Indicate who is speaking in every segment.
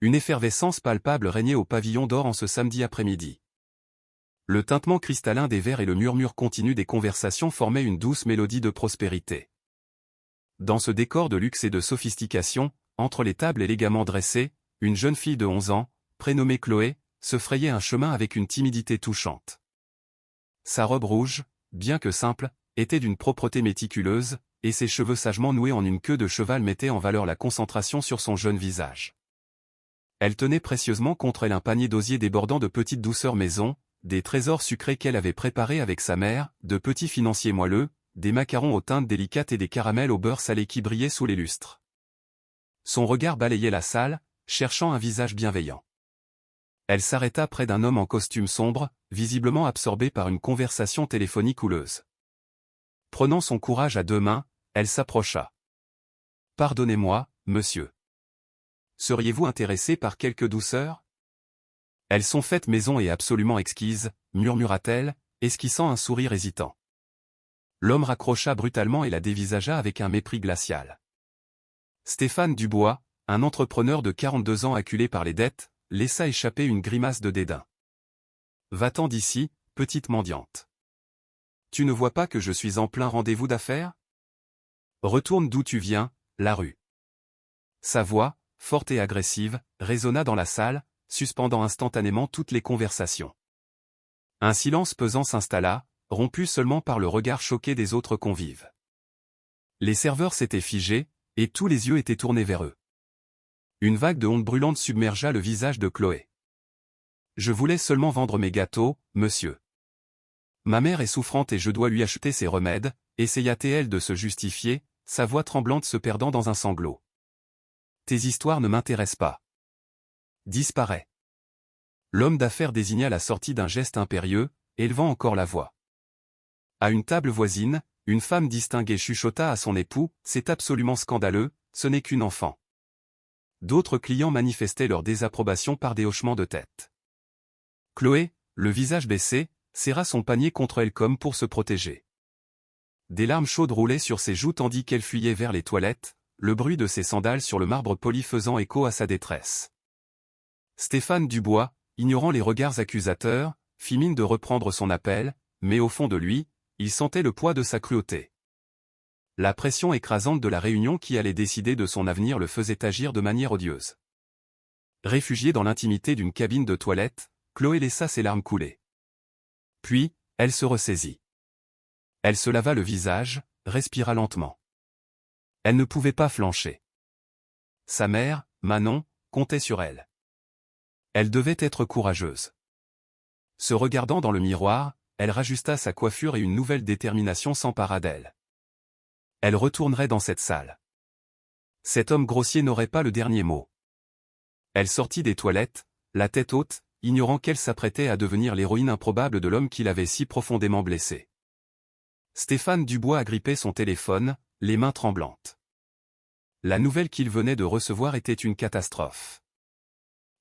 Speaker 1: Une effervescence palpable régnait au pavillon d'or en ce samedi après-midi. Le tintement cristallin des verres et le murmure continu des conversations formaient une douce mélodie de prospérité. Dans ce décor de luxe et de sophistication, entre les tables élégamment dressées, une jeune fille de 11 ans, prénommée Chloé, se frayait un chemin avec une timidité touchante. Sa robe rouge, bien que simple, était d'une propreté méticuleuse, et ses cheveux sagement noués en une queue de cheval mettaient en valeur la concentration sur son jeune visage. Elle tenait précieusement contre elle un panier d'osier débordant de petites douceurs maison, des trésors sucrés qu'elle avait préparés avec sa mère, de petits financiers moelleux, des macarons aux teintes délicates et des caramels au beurre salé qui brillaient sous les lustres. Son regard balayait la salle, cherchant un visage bienveillant. Elle s'arrêta près d'un homme en costume sombre, visiblement absorbé par une conversation téléphonique houleuse. Prenant son courage à deux mains, elle s'approcha. « Pardonnez-moi, monsieur. Seriez-vous intéressé par quelques douceurs ? Elles sont faites maison et absolument exquises, murmura-t-elle, esquissant un sourire hésitant. L'homme raccrocha brutalement et la dévisagea avec un mépris glacial. Stéphane Dubois, un entrepreneur de 42 ans acculé par les dettes, laissa échapper une grimace de dédain. « Va-t'en d'ici, petite mendiante. Tu ne vois pas que je suis en plein rendez-vous d'affaires ? Retourne d'où tu viens, la rue. » Sa voix, forte et agressive, résonna dans la salle, suspendant instantanément toutes les conversations. Un silence pesant s'installa, rompu seulement par le regard choqué des autres convives. Les serveurs s'étaient figés, et tous les yeux étaient tournés vers eux. Une vague de honte brûlante submergea le visage de Chloé. « Je voulais seulement vendre mes gâteaux, monsieur. Ma mère est souffrante et je dois lui acheter ses remèdes, » essaya-t-elle de se justifier, sa voix tremblante se perdant dans un sanglot. « Tes histoires ne m'intéressent pas. Disparais. » L'homme d'affaires désigna la sortie d'un geste impérieux, élevant encore la voix. À une table voisine, une femme distinguée chuchota à son époux, « C'est absolument scandaleux, ce n'est qu'une enfant. » D'autres clients manifestaient leur désapprobation par des hochements de tête. Chloé, le visage baissé, serra son panier contre elle comme pour se protéger. Des larmes chaudes roulaient sur ses joues tandis qu'elle fuyait vers les toilettes, le bruit de ses sandales sur le marbre poli faisant écho à sa détresse. Stéphane Dubois, ignorant les regards accusateurs, fit mine de reprendre son appel, mais au fond de lui, il sentait le poids de sa cruauté. La pression écrasante de la réunion qui allait décider de son avenir le faisait agir de manière odieuse. Réfugiée dans l'intimité d'une cabine de toilette, Chloé laissa ses larmes couler. Puis, elle se ressaisit. Elle se lava le visage, respira lentement. Elle ne pouvait pas flancher. Sa mère, Manon, comptait sur elle. Elle devait être courageuse. Se regardant dans le miroir, elle rajusta sa coiffure et une nouvelle détermination s'empara d'elle. Elle retournerait dans cette salle. Cet homme grossier n'aurait pas le dernier mot. Elle sortit des toilettes, la tête haute, ignorant qu'elle s'apprêtait à devenir l'héroïne improbable de l'homme qui l'avait si profondément blessée. Stéphane Dubois agrippait son téléphone, les mains tremblantes. La nouvelle qu'il venait de recevoir était une catastrophe.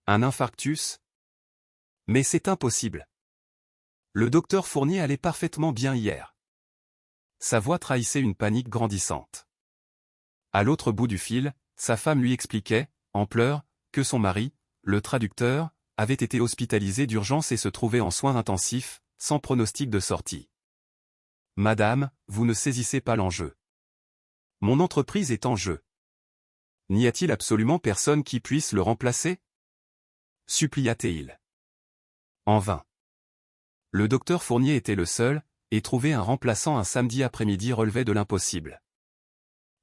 Speaker 1: Un infarctus ? Mais c'est impossible. Le docteur Fournier allait parfaitement bien hier. Sa voix trahissait une panique grandissante. À l'autre bout du fil, sa femme lui expliquait, en pleurs, que son mari, le traducteur, avait été hospitalisé d'urgence et se trouvait en soins intensifs, sans pronostic de sortie. « Madame, vous ne saisissez pas l'enjeu. Mon entreprise est en jeu. N'y a-t-il absolument personne qui puisse le remplacer ? » supplia-t-il. En vain. Le docteur Fournier était le seul, et trouver un remplaçant un samedi après-midi relevait de l'impossible.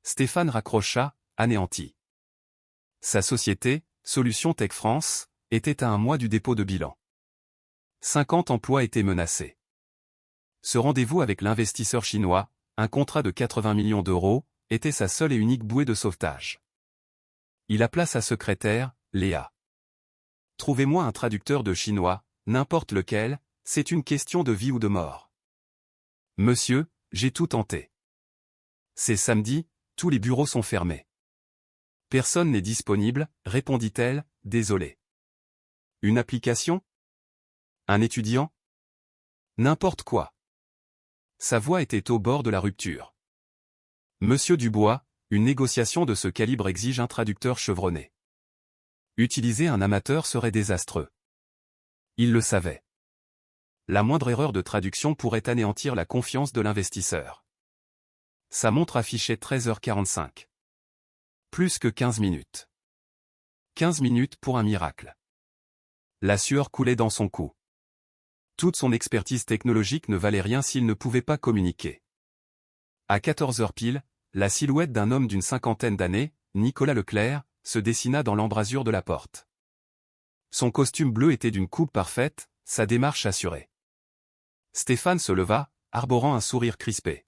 Speaker 1: Stéphane raccrocha, anéanti. Sa société, Solutions Tech France, était à un mois du dépôt de bilan. 50 emplois étaient menacés. Ce rendez-vous avec l'investisseur chinois, un contrat de 80 millions d'euros, était sa seule et unique bouée de sauvetage. Il appela sa secrétaire, Léa. « Trouvez-moi un traducteur de chinois, n'importe lequel, c'est une question de vie ou de mort. »« Monsieur, j'ai tout tenté. C'est samedi, tous les bureaux sont fermés. »« Personne n'est disponible, » répondit-elle, désolée. « Une application ? Un étudiant ? N'importe quoi. » Sa voix était au bord de la rupture. « Monsieur Dubois, une négociation de ce calibre exige un traducteur chevronné. Utiliser un amateur serait désastreux. Il le savait. La moindre erreur de traduction pourrait anéantir la confiance de l'investisseur. Sa montre affichait 13h45. Plus que 15 minutes. 15 minutes pour un miracle. La sueur coulait dans son cou. Toute son expertise technologique ne valait rien s'il ne pouvait pas communiquer. À 14h pile, la silhouette d'un homme d'une cinquantaine d'années, Nicolas Leclerc, se dessina dans l'embrasure de la porte. Son costume bleu était d'une coupe parfaite, sa démarche assurée. Stéphane se leva, arborant un sourire crispé.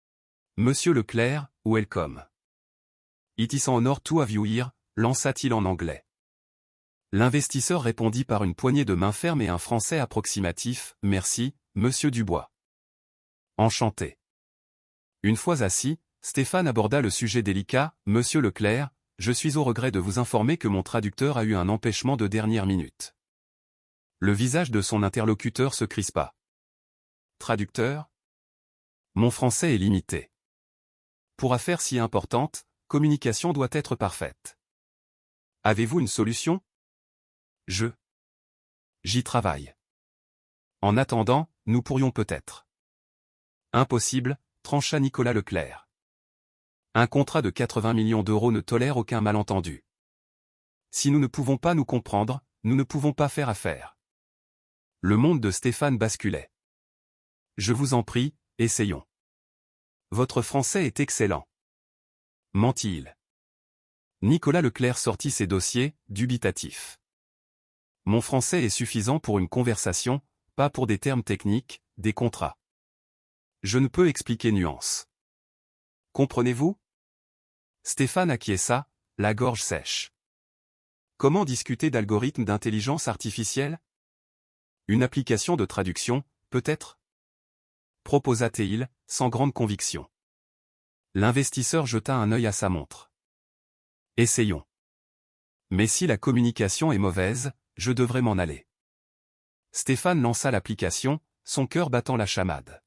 Speaker 1: « Monsieur Leclerc, welcome. It is an honor to have you here », lança-t-il en anglais. L'investisseur répondit par une poignée de main ferme et un français approximatif, « Merci, monsieur Dubois. » Enchanté. Une fois assis, Stéphane aborda le sujet délicat, « Monsieur Leclerc, je suis au regret de vous informer que mon traducteur a eu un empêchement de dernière minute. » Le visage de son interlocuteur se crispa. « Traducteur ? Mon français est limité. Pour affaires si importantes, communication doit être parfaite. Avez-vous une solution ? J'y travaille. En attendant, nous pourrions peut-être. Impossible, trancha Nicolas Leclerc. Un contrat de 80 millions d'euros ne tolère aucun malentendu. Si nous ne pouvons pas nous comprendre, nous ne pouvons pas faire affaire. Le monde de Stéphane basculait. Je vous en prie, essayons. Votre français est excellent. Mentit-il. Nicolas Leclerc sortit ses dossiers, dubitatif. Mon français est suffisant pour une conversation, pas pour des termes techniques, des contrats. Je ne peux expliquer nuance. Comprenez-vous ? Stéphane acquiesça, la gorge sèche. Comment discuter d'algorithmes d'intelligence artificielle ? Une application de traduction, peut-être ? Proposa-t-il, sans grande conviction. L'investisseur jeta un œil à sa montre. Essayons. Mais si la communication est mauvaise, je devrais m'en aller. Stéphane lança l'application, son cœur battant la chamade.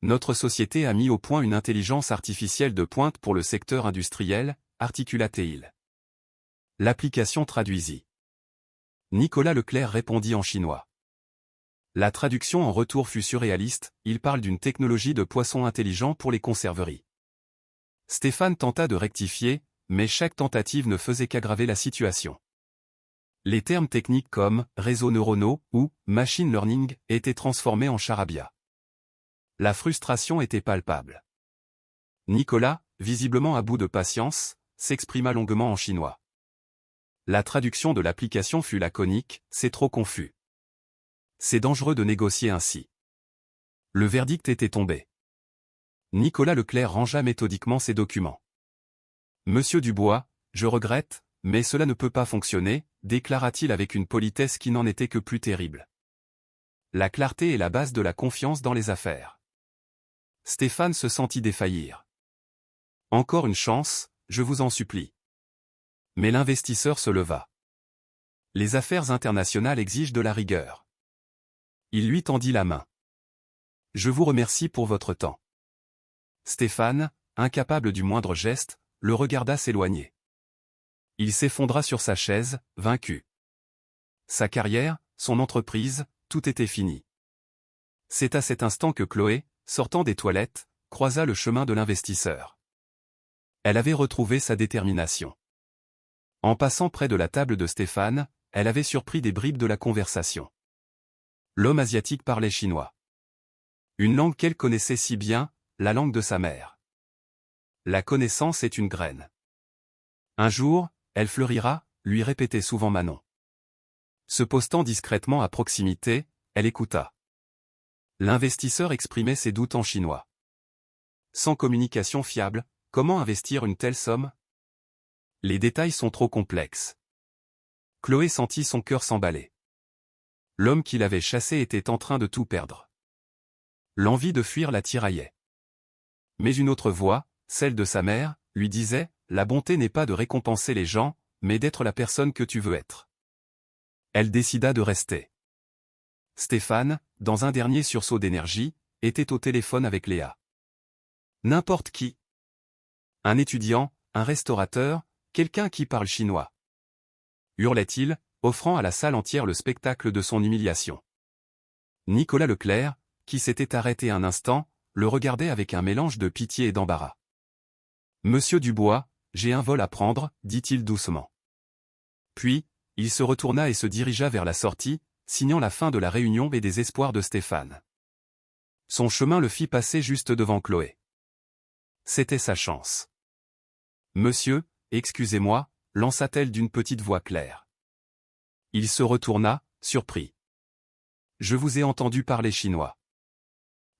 Speaker 1: Notre société a mis au point une intelligence artificielle de pointe pour le secteur industriel, articula-t-il. L'application traduisit. Nicolas Leclerc répondit en chinois. La traduction en retour fut surréaliste, il parle d'une technologie de poisson intelligent pour les conserveries. Stéphane tenta de rectifier, mais chaque tentative ne faisait qu'aggraver la situation. Les termes techniques comme « réseaux neuronaux » ou « machine learning » étaient transformés en charabia. La frustration était palpable. Nicolas, visiblement à bout de patience, s'exprima longuement en chinois. La traduction de l'application fut laconique, « c'est trop confus. C'est dangereux de négocier ainsi. » Le verdict était tombé. Nicolas Leclerc rangea méthodiquement ses documents. « Monsieur Dubois, je regrette, mais cela ne peut pas fonctionner, » déclara-t-il avec une politesse qui n'en était que plus terrible. La clarté est la base de la confiance dans les affaires. Stéphane se sentit défaillir. Encore une chance, je vous en supplie. Mais l'investisseur se leva. Les affaires internationales exigent de la rigueur. Il lui tendit la main. Je vous remercie pour votre temps. Stéphane, incapable du moindre geste, le regarda s'éloigner. Il s'effondra sur sa chaise, vaincu. Sa carrière, son entreprise, tout était fini. C'est à cet instant que Chloé, sortant des toilettes, croisa le chemin de l'investisseur. Elle avait retrouvé sa détermination. En passant près de la table de Stéphane, elle avait surpris des bribes de la conversation. L'homme asiatique parlait chinois. Une langue qu'elle connaissait si bien, la langue de sa mère. La connaissance est une graine. Un jour, elle fleurira, lui répétait souvent Manon. Se postant discrètement à proximité, elle écouta. L'investisseur exprimait ses doutes en chinois. Sans communication fiable, comment investir une telle somme ? Les détails sont trop complexes. Chloé sentit son cœur s'emballer. L'homme qui l'avait chassé était en train de tout perdre. L'envie de fuir la tiraillait. Mais une autre voix, celle de sa mère, lui disait, « La bonté n'est pas de récompenser les gens, mais d'être la personne que tu veux être. » Elle décida de rester. Stéphane, dans un dernier sursaut d'énergie, était au téléphone avec Léa. N'importe qui. Un étudiant, un restaurateur, quelqu'un qui parle chinois. hurlait-il, offrant à la salle entière le spectacle de son humiliation. Nicolas Leclerc, qui s'était arrêté un instant, le regardait avec un mélange de pitié et d'embarras. « Monsieur Dubois, j'ai un vol à prendre, dit-il doucement. Puis, il se retourna et se dirigea vers la sortie, signant la fin de la réunion et des espoirs de Stéphane. Son chemin le fit passer juste devant Chloé. C'était sa chance. « Monsieur, excusez-moi, lança-t-elle d'une petite voix claire. Il se retourna, surpris. « Je vous ai entendu parler chinois. »«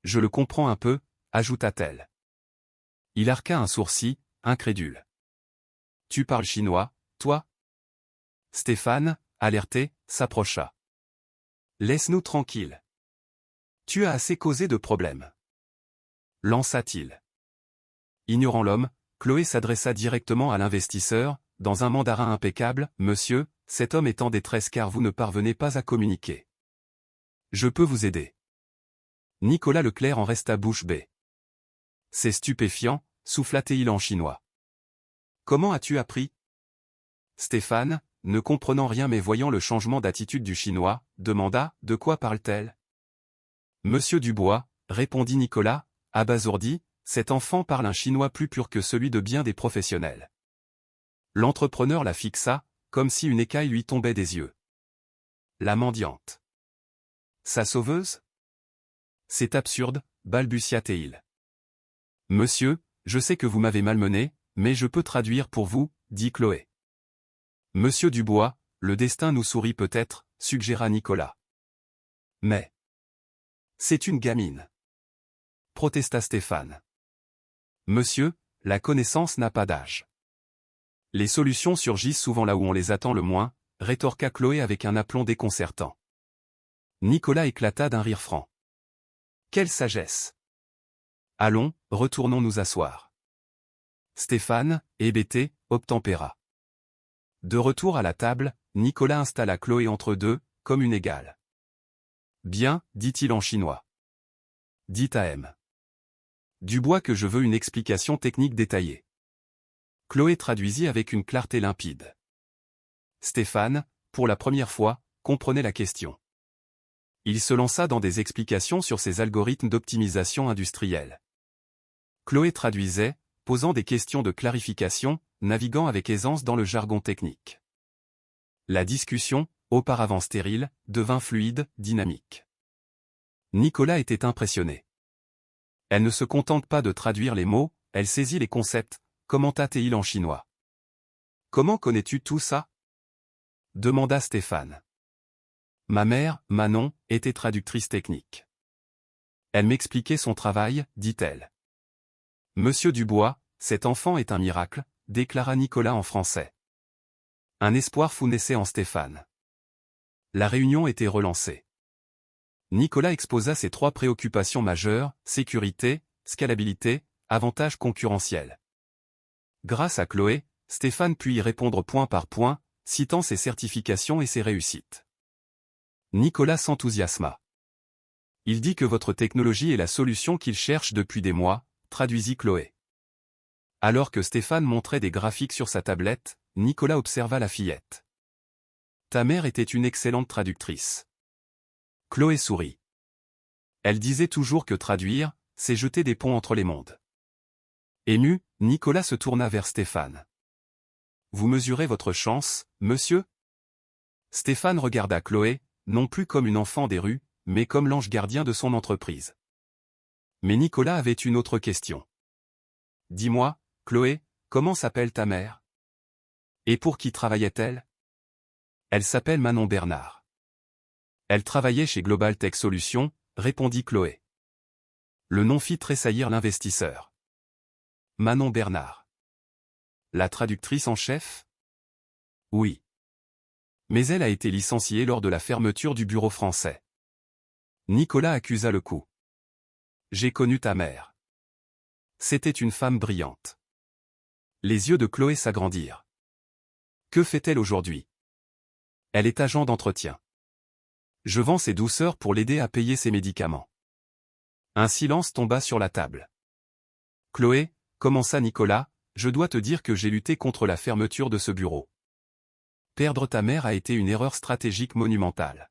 Speaker 1: Je le comprends un peu, » ajouta-t-elle. Il arqua un sourcil, incrédule. « Tu parles chinois, toi ?» Stéphane, alerté, s'approcha. « Laisse-nous tranquilles. Tu as assez causé de problèmes. » lança-t-il. Ignorant l'homme, Chloé s'adressa directement à l'investisseur, dans un mandarin impeccable. « Monsieur, cet homme est en détresse car vous ne parvenez pas à communiquer. Je peux vous aider. » Nicolas Leclerc en resta bouche bée. « C'est stupéfiant, » souffla-t-il en chinois. « Comment as-tu appris ?» Stéphane, ne comprenant rien mais voyant le changement d'attitude du chinois, demanda « De quoi parle-t-elle » Monsieur Dubois, répondit Nicolas, abasourdi, cet enfant parle un chinois plus pur que celui de bien des professionnels. L'entrepreneur la fixa, comme si une écaille lui tombait des yeux. La mendiante. Sa sauveuse ? C'est absurde, balbutia-t-il. Monsieur, je sais que vous m'avez malmené, mais je peux traduire pour vous, dit Chloé. Monsieur Dubois, le destin nous sourit peut-être, suggéra Nicolas. Mais c'est une gamine, protesta Stéphane. Monsieur, la connaissance n'a pas d'âge. Les solutions surgissent souvent là où on les attend le moins, rétorqua Chloé avec un aplomb déconcertant. Nicolas éclata d'un rire franc. Quelle sagesse! Allons, retournons nous asseoir. Stéphane, hébété, obtempéra. De retour à la table, Nicolas installa Chloé entre deux, comme une égale. Bien, dit-il en chinois. Dites à M. Dubois que je veux une explication technique détaillée. Chloé traduisit avec une clarté limpide. Stéphane, pour la première fois, comprenait la question. Il se lança dans des explications sur ses algorithmes d'optimisation industrielle. Chloé traduisait, posant des questions de clarification, naviguant avec aisance dans le jargon technique. La discussion, auparavant stérile, devint fluide, dynamique. Nicolas était impressionné. Elle ne se contente pas de traduire les mots, elle saisit les concepts, commenta-t-il en chinois. Comment connais-tu tout ça ? demanda Stéphane. Ma mère, Manon, était traductrice technique. Elle m'expliquait son travail, dit-elle. Monsieur Dubois, cet enfant est un miracle, déclara Nicolas en français. Un espoir fou naissait en Stéphane. La réunion était relancée. Nicolas exposa ses trois préoccupations majeures, sécurité, scalabilité, avantages concurrentiels. Grâce à Chloé, Stéphane put y répondre point par point, citant ses certifications et ses réussites. Nicolas s'enthousiasma. Il dit que votre technologie est la solution qu'il cherche depuis des mois, traduisit Chloé. Alors que Stéphane montrait des graphiques sur sa tablette, Nicolas observa la fillette. Ta mère était une excellente traductrice. Chloé sourit. Elle disait toujours que traduire, c'est jeter des ponts entre les mondes. Ému, Nicolas se tourna vers Stéphane. Vous mesurez votre chance, monsieur ? Stéphane regarda Chloé, non plus comme une enfant des rues, mais comme l'ange gardien de son entreprise. Mais Nicolas avait une autre question. Dis-moi, Chloé, comment s'appelle ta mère ? Et pour qui travaillait-elle ? Elle s'appelle Manon Bernard. Elle travaillait chez Global Tech Solutions, répondit Chloé. Le nom fit tressaillir l'investisseur. Manon Bernard. La traductrice en chef ? Oui. Mais elle a été licenciée lors de la fermeture du bureau français. Nicolas accusa le coup. J'ai connu ta mère. C'était une femme brillante. Les yeux de Chloé s'agrandirent. Que fait-elle aujourd'hui ? Elle est agent d'entretien. Je vends ses douceurs pour l'aider à payer ses médicaments. Un silence tomba sur la table. Chloé, commença Nicolas, je dois te dire que j'ai lutté contre la fermeture de ce bureau. perdre ta mère a été une erreur stratégique monumentale.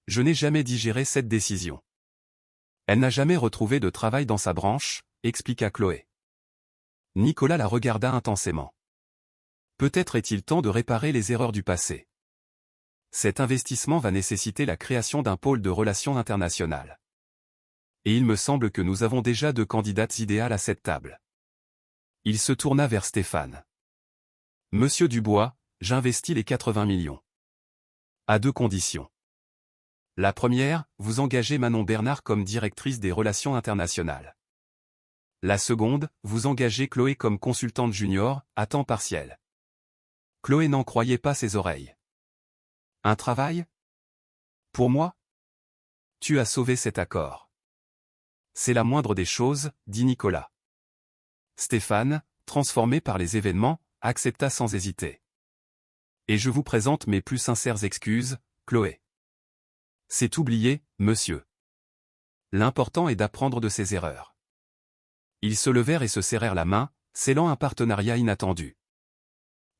Speaker 1: Je n'ai jamais digéré cette décision. Elle n'a jamais retrouvé de travail dans sa branche, expliqua Chloé. Nicolas la regarda intensément. Peut-être est-il temps de réparer les erreurs du passé. Cet investissement va nécessiter la création d'un pôle de relations internationales. Et il me semble que nous avons déjà 2 candidates idéales à cette table. Il se tourna vers Stéphane. Monsieur Dubois, j'investis les 80 millions. À 2 conditions. La première, vous engagez Manon Bernard comme directrice des relations internationales. La seconde, vous engagez Chloé comme consultante junior, à temps partiel. Chloé n'en croyait pas ses oreilles. Un travail? Pour moi? Tu as sauvé cet accord. C'est la moindre des choses, dit Nicolas. Stéphane, transformé par les événements, accepta sans hésiter. Et je vous présente mes plus sincères excuses, Chloé. C'est oublié, monsieur. L'important est d'apprendre de ses erreurs. Ils se levèrent et se serrèrent la main, scellant un partenariat inattendu.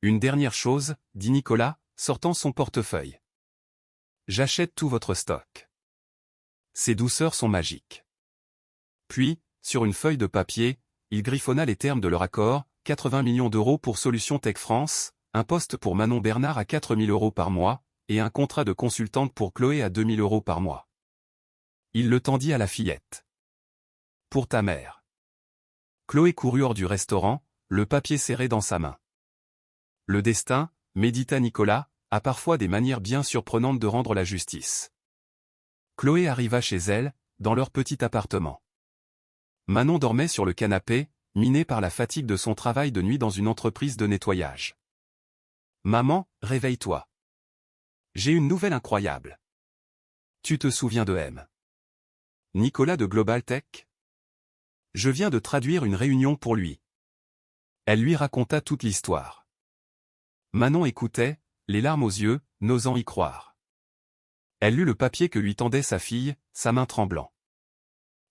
Speaker 1: Une dernière chose, dit Nicolas, sortant son portefeuille. J'achète tout votre stock. Ces douceurs sont magiques. Puis, sur une feuille de papier, il griffonna les termes de leur accord, 80 millions d'euros pour Solutions Tech France, un poste pour Manon Bernard à 4 000 euros par mois, et un contrat de consultante pour Chloé à 2 000 euros par mois. Il le tendit à la fillette. Pour ta mère. Chloé courut hors du restaurant, le papier serré dans sa main. Le destin, médita Nicolas, a parfois des manières bien surprenantes de rendre la justice. Chloé arriva chez elle, dans leur petit appartement. Manon dormait sur le canapé, minée par la fatigue de son travail de nuit dans une entreprise de nettoyage. « Maman, réveille-toi. J'ai une nouvelle incroyable. Tu te souviens de M. Nicolas de Global Tech? Je viens de traduire une réunion pour lui. » Elle lui raconta toute l'histoire. Manon écoutait, les larmes aux yeux, n'osant y croire. Elle lut le papier que lui tendait sa fille, sa main tremblant.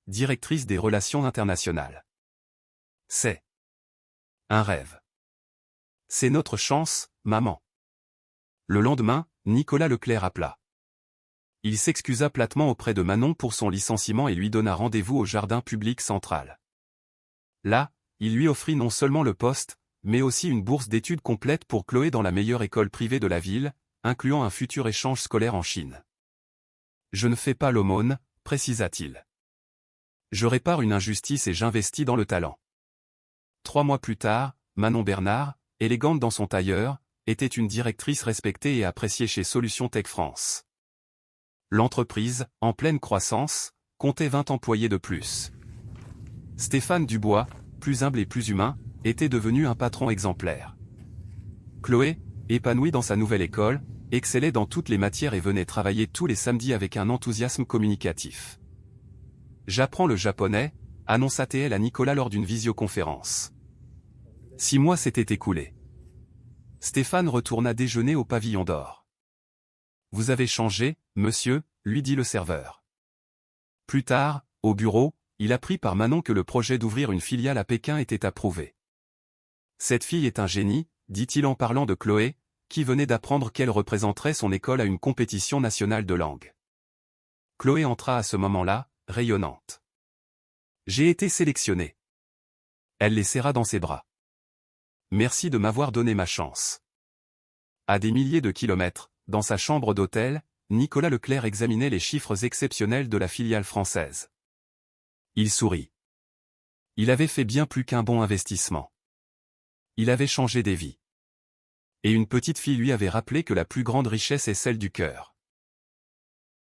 Speaker 1: Directrice des relations internationales. C'est un rêve. C'est notre chance, maman. Le lendemain, Nicolas Leclerc appela. Il s'excusa platement auprès de Manon pour son licenciement et lui donna rendez-vous au jardin public central. Là, il lui offrit non seulement le poste, mais aussi une bourse d'études complète pour Chloé dans la meilleure école privée de la ville, incluant un futur échange scolaire en Chine. Je ne fais pas l'aumône, précisa-t-il. Je répare une injustice et j'investis dans le talent. 3 mois plus tard, Manon Bernard, élégante dans son tailleur, était une directrice respectée et appréciée chez Solutions Tech France. L'entreprise, en pleine croissance, comptait 20 employés de plus. Stéphane Dubois, plus humble et plus humain, était devenu un patron exemplaire. Chloé, épanouie dans sa nouvelle école, excellait dans toutes les matières et venait travailler tous les samedis avec un enthousiasme communicatif. J'apprends le japonais, annonça-t-elle à Nicolas lors d'une visioconférence. 6 mois s'étaient écoulés. Stéphane retourna déjeuner au pavillon d'or. Vous avez changé, monsieur, lui dit le serveur. Plus tard, au bureau, il apprit par Manon que le projet d'ouvrir une filiale à Pékin était approuvé. Cette fille est un génie, dit-il en parlant de Chloé, qui venait d'apprendre qu'elle représenterait son école à une compétition nationale de langue. Chloé entra à ce moment-là, rayonnante. J'ai été sélectionnée. Elle les serra dans ses bras. Merci de m'avoir donné ma chance. À des milliers de kilomètres, dans sa chambre d'hôtel, Nicolas Leclerc examinait les chiffres exceptionnels de la filiale française. Il sourit. Il avait fait bien plus qu'un bon investissement. Il avait changé des vies. Et une petite fille lui avait rappelé que la plus grande richesse est celle du cœur.